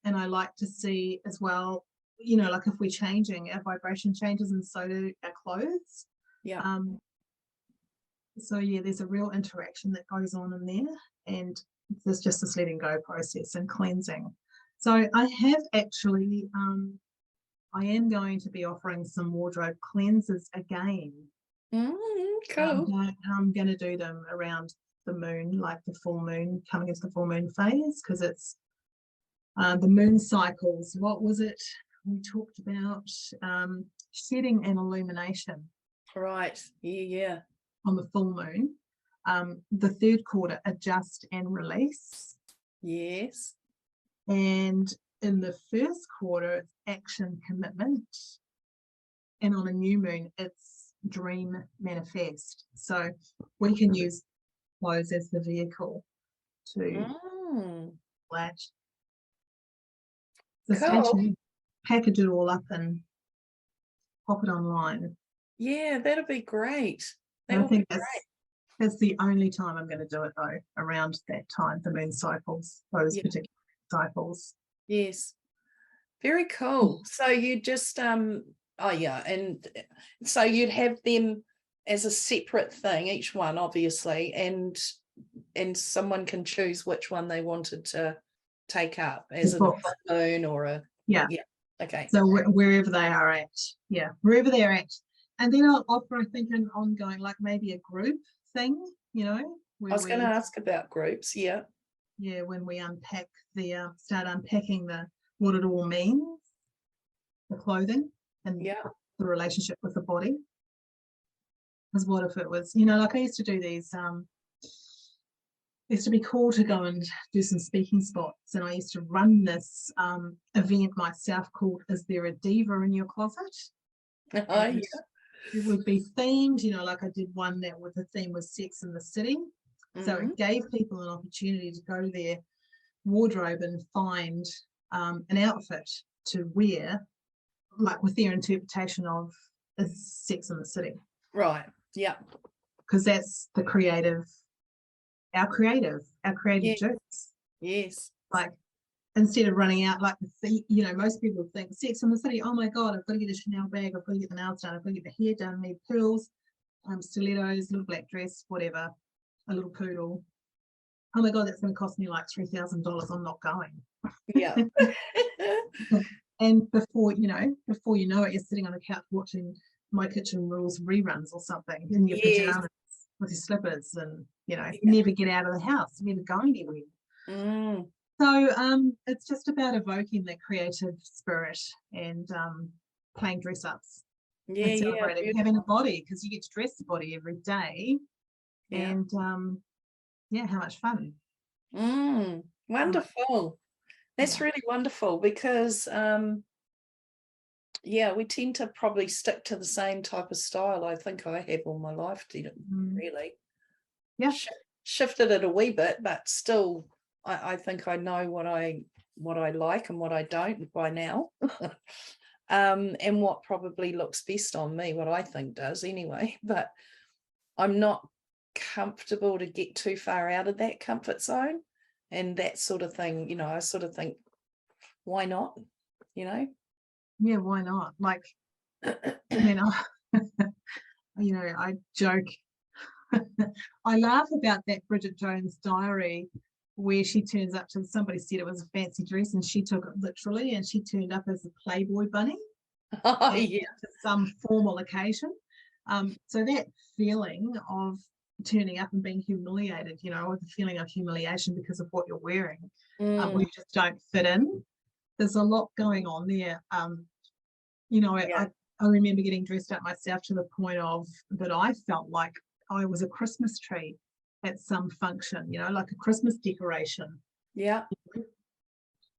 and I like to see as well, you know, like if we're changing, our vibration changes, and so do our clothes. Yeah. So yeah, there's a real interaction that goes on in there, and there's just this letting go process and cleansing. So I have actually, I am going to be offering some wardrobe cleanses again. Cool. I'm going to do them around the moon, like the full moon, coming into the full moon phase, because it's the moon cycles. What was it we talked about? Shedding and illumination. Right. Yeah. On the full moon. The third quarter, adjust and release. Yes. And in the first quarter, it's action, commitment. And on a new moon, it's dream, manifest. So we can use clothes as the vehicle to latch. So stay tuned, package it all up and pop it online. Yeah, that'll be great. I think that's the only time I'm going to do it, though, around that time, the moon cycles, those particular cycles. Yes. Very cool. So you just and so you'd have them as a separate thing, each one obviously, and someone can choose which one they wanted to take up, as a balloon or a okay. So wherever they are at, wherever they're at, and then I'll offer, I think, an ongoing, like maybe a group thing, I was going to ask about groups. When we unpack start unpacking what it all means, the clothing and the relationship with the body. Because what if it was, like I used to do these, used to be cool to go and do some speaking spots, and I used to run this event myself called "Is There a Diva in Your Closet?" It would be themed, like I did one that with the theme was Sex in the City. So it gave people an opportunity to go to their wardrobe and find an outfit to wear, like with their interpretation of Sex in the City. Right. Yeah. Because that's the our creative jokes. Yes. Like, instead of running out like most people think Sex in the City, oh my god, I've got to get a Chanel bag, I've got to get the nails done, I've got to get the hair done, need pearls, stilettos, little black dress, whatever, a little poodle. Oh my god, that's going to cost me like $3,000. I'm not going. Yeah. And before you know it, you're sitting on a couch watching My Kitchen Rules reruns or something in your pajamas with your slippers, and never get out of the house, never go anywhere. So it's just about evoking that creative spirit and playing dress ups and celebrating having a body, because you get to dress the body every day. And how much fun. Wonderful. That's really wonderful, because we tend to probably stick to the same type of style. I think I have all my life, really. Shifted it a wee bit, but still I think I know what I like and what I don't by now. And what probably looks best on me, what I think does anyway. But I'm not comfortable to get too far out of that comfort zone and that sort of thing. I sort of think, why not? Why not? Like, I mean, I joke. I laugh about that Bridget Jones' Diary, where she turns up to, somebody said it was a fancy dress and she took it literally, and she turned up as a Playboy bunny to some formal occasion. So that feeling of turning up and being humiliated, or the feeling of humiliation because of what you're wearing, where you just don't fit in. There's a lot going on there. I remember getting dressed up myself to the point of that I felt like I was a Christmas tree at some function, like a Christmas decoration. Yeah.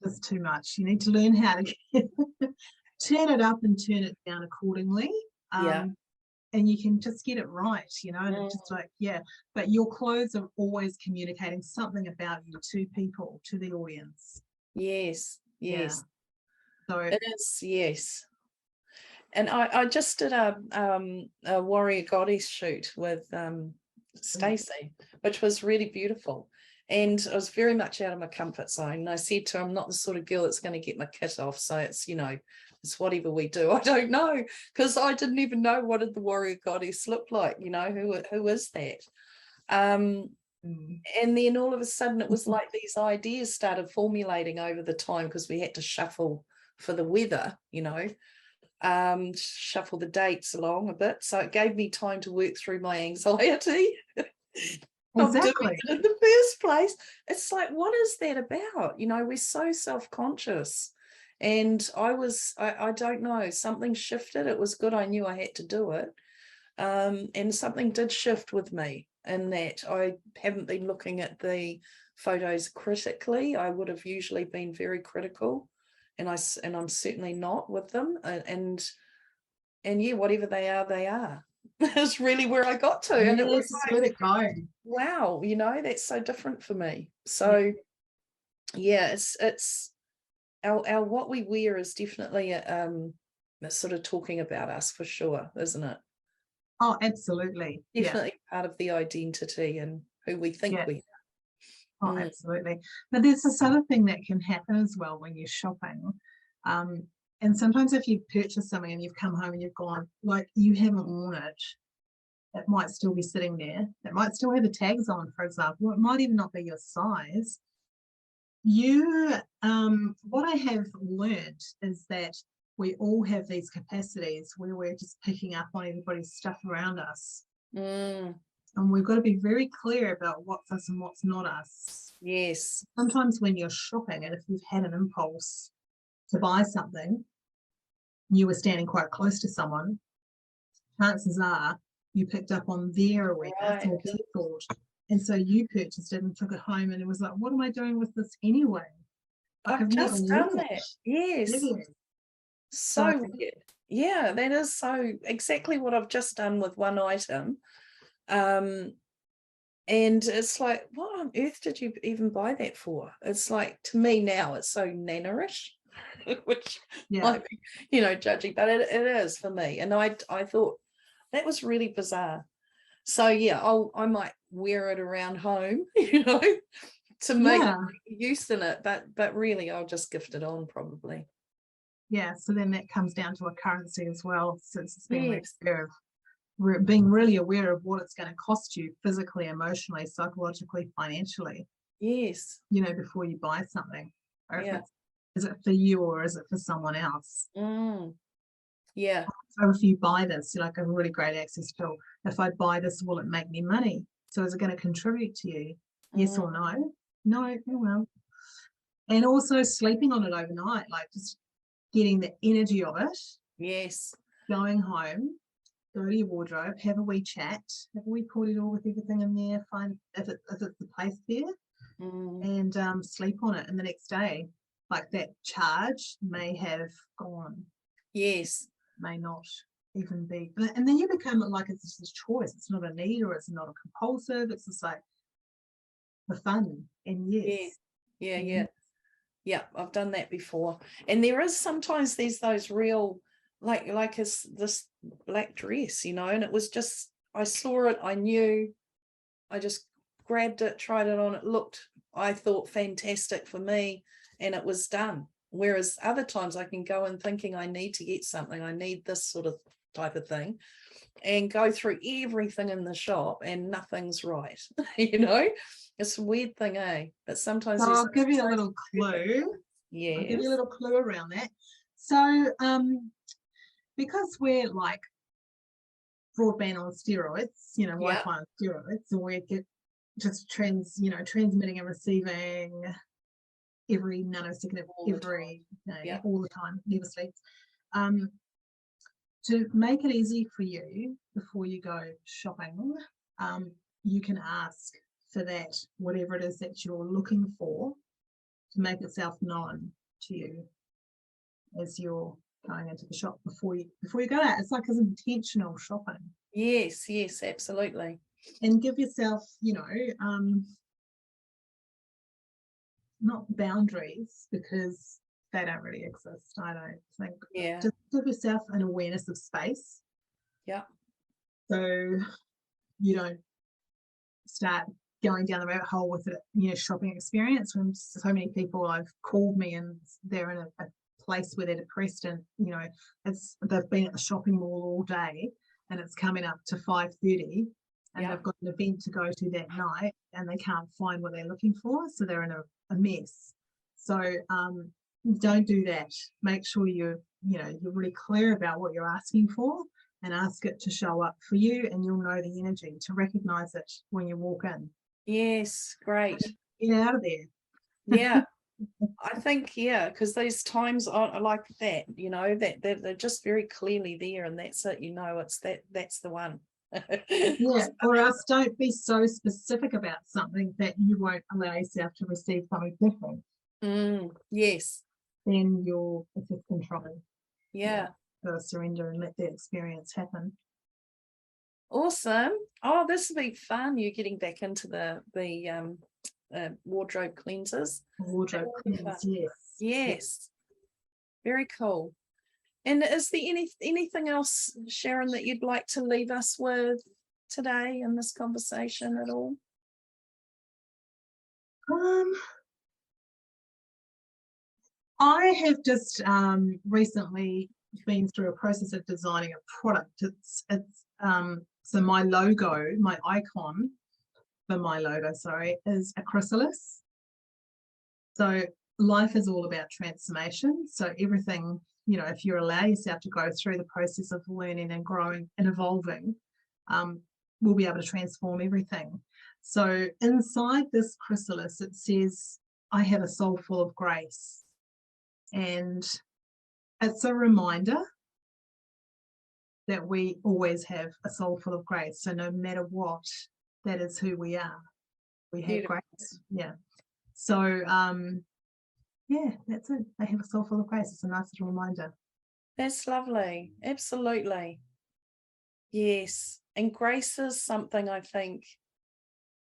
It's too much. You need to learn how to turn it up and turn it down accordingly. And you can just get it right, and it's just like, but your clothes are always communicating something about you to people, to the audience. Yes. So it is, yes. And I just did a warrior goddess shoot with Stacey, which was really beautiful. And I was very much out of my comfort zone. And I said to her, I'm not the sort of girl that's going to get my kit off. So it's, it's whatever we do. I don't know, because I didn't even know what did the warrior goddess look like. Who is that? And then all of a sudden it was like these ideas started formulating over the time, because we had to shuffle for the weather, shuffle the dates along a bit. So it gave me time to work through my anxiety. Exactly. Of doing it in the first place. It's like, what is that about? We're so self-conscious. And I don't know, something shifted. It was good. I knew I had to do it. And something did shift with me, in that I haven't been looking at the photos critically. I would have usually been very critical, and I'm certainly not with them. And whatever they are. Is really where I got to. And it was like, wow, that's so different for me. So it's our what we wear is definitely sort of talking about us, for sure, isn't it? Oh, absolutely. Definitely part of the identity and who we think we are. Oh, absolutely. But there's this other thing that can happen as well when you're shopping. And sometimes if you purchase something and you've come home and you've gone, like you haven't worn it, it might still be sitting there. It might still have the tags on, for example. It might even not be your size. What I have learned is that we all have these capacities where we're just picking up on everybody's stuff around us. And we've got to be very clear about what's us and what's not us. Yes. Sometimes when you're shopping and if you've had an impulse to buy something, you were standing quite close to someone, chances are you picked up on their awareness or their thought. And so you purchased it and took it home and it was like, what am I doing with this anyway? Like, I've just done that. Yes. So weird. Yeah, that is so exactly what I've just done with one item. And it's like, what on earth did you even buy that for? It's like, to me now, it's so nannerish, which might be, judgy, but it is for me. And I thought that was really bizarre. So yeah, I might wear it around home, to make use in it, but really I'll just gift it on probably. Yeah, so then that comes down to a currency as well, since it's being being really aware of what it's going to cost you physically, emotionally, psychologically, financially. Yes. Before you buy something. Or is it for you or is it for someone else? Yeah. So if you buy this, like a really great access tool, if I buy this, will it make me money? So is it going to contribute to you? Yes or no? No, oh well. And also sleeping on it overnight, like just getting the energy of it. Yes. Going home, go to your wardrobe, have a wee chat, have a wee cordial with everything in there, find if it's the place there, and sleep on it. And the next day, like that charge may have gone. Yes. May not even be. And then you become like it's just this choice. It's not a need or it's not a compulsive. It's just like the fun. And Yeah, I've done that before. And there is sometimes there's those real like this black dress, and it was just, I saw it, I knew, I just grabbed it, tried it on, it looked, I thought, fantastic for me, and it was done. Whereas other times I can go in thinking I need to get something, I need this sort of type of thing, and go through everything in the shop and nothing's right. It's a weird thing, but sometimes I'll give you a little clue. Yeah, I'll give you a little clue around that. So because we're like broadband on steroids, Wi-Fi on steroids, and we get just transmitting and receiving every nanosecond of every day, all the time, never sleeps. To make it easy for you before you go shopping, you can ask for that, whatever it is that you're looking for, to make itself known to you as you're going into the shop before you go out. It's like as intentional shopping. Yes, absolutely. And give yourself, not boundaries, because they don't really exist, I don't think. Yeah. Just give yourself an awareness of space. Yeah. So you don't start going down the rabbit hole with it, shopping experience. When so many people have called me and they're in a place where they're depressed and, they've been at the shopping mall all day and it's coming up to 5:30 and they've got an event to go to that night and they can't find what they're looking for. So they're in a mess. So don't do that. Make sure you're really clear about what you're asking for and ask it to show up for you, and you'll know the energy to recognize it when you walk in. Yes, great. Get out of there. Yeah. I think, because those times are like that, that they're just very clearly there, and that's it, it's that's the one. Or else don't be so specific about something that you won't allow yourself to receive something different. Yes. Then you're just controlling. Gotta surrender and let the experience happen. Awesome. Oh, this will be fun. You're getting back into the wardrobe cleansers. Wardrobe cleansers, yes. Very cool. And is there anything else, Sharon, that you'd like to leave us with today in this conversation at all? I have just recently been through a process of designing a product. So my logo, my icon for my logo, sorry, is a chrysalis. So life is all about transformation. So everything, if you allow yourself to go through the process of learning and growing and evolving, we'll be able to transform everything. So inside this chrysalis, it says, I have a soul full of grace. And it's a reminder that we always have a soul full of grace. So no matter what, that is who we are. We have Beautiful. grace. Yeah. So, yeah, that's it. They have a soul full of grace. It's a nice little reminder. That's lovely. Absolutely. Yes. And grace is something I think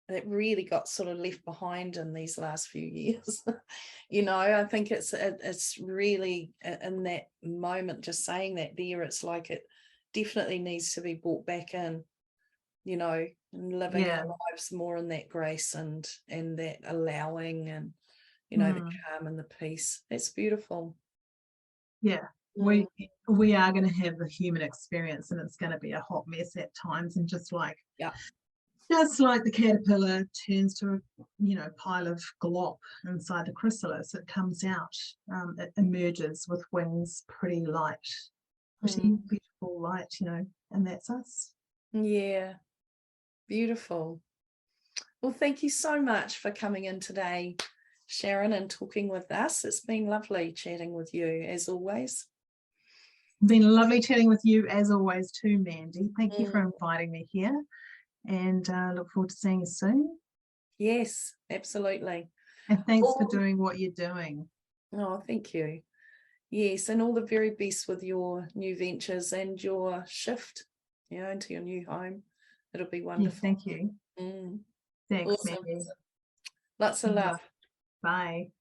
that really got sort of left behind in these last few years. I think it's really in that moment, just saying that there, it's like it definitely needs to be brought back in, and living our lives more in that grace and that allowing and, the calm and the peace. That's beautiful. Yeah. We are going to have the human experience, and it's going to be a hot mess at times, and just like the caterpillar turns to a pile of glop inside the chrysalis, it comes out, it emerges with wings, pretty light, pretty beautiful light, and that's us. Yeah, beautiful. Well, thank you so much for coming in today, Sharon, and talking with us. It's been lovely chatting with you as always. Been lovely chatting with you as always too, Mandy. Thank you for inviting me here, and look forward to seeing you soon. Yes, absolutely. And thanks for doing what you're doing. Oh, thank you. Yes, and all the very best with your new ventures and your shift, into your new home. It'll be wonderful. Yes, thank you. Thanks, Awesome. Mandy. Lots of love. Bye.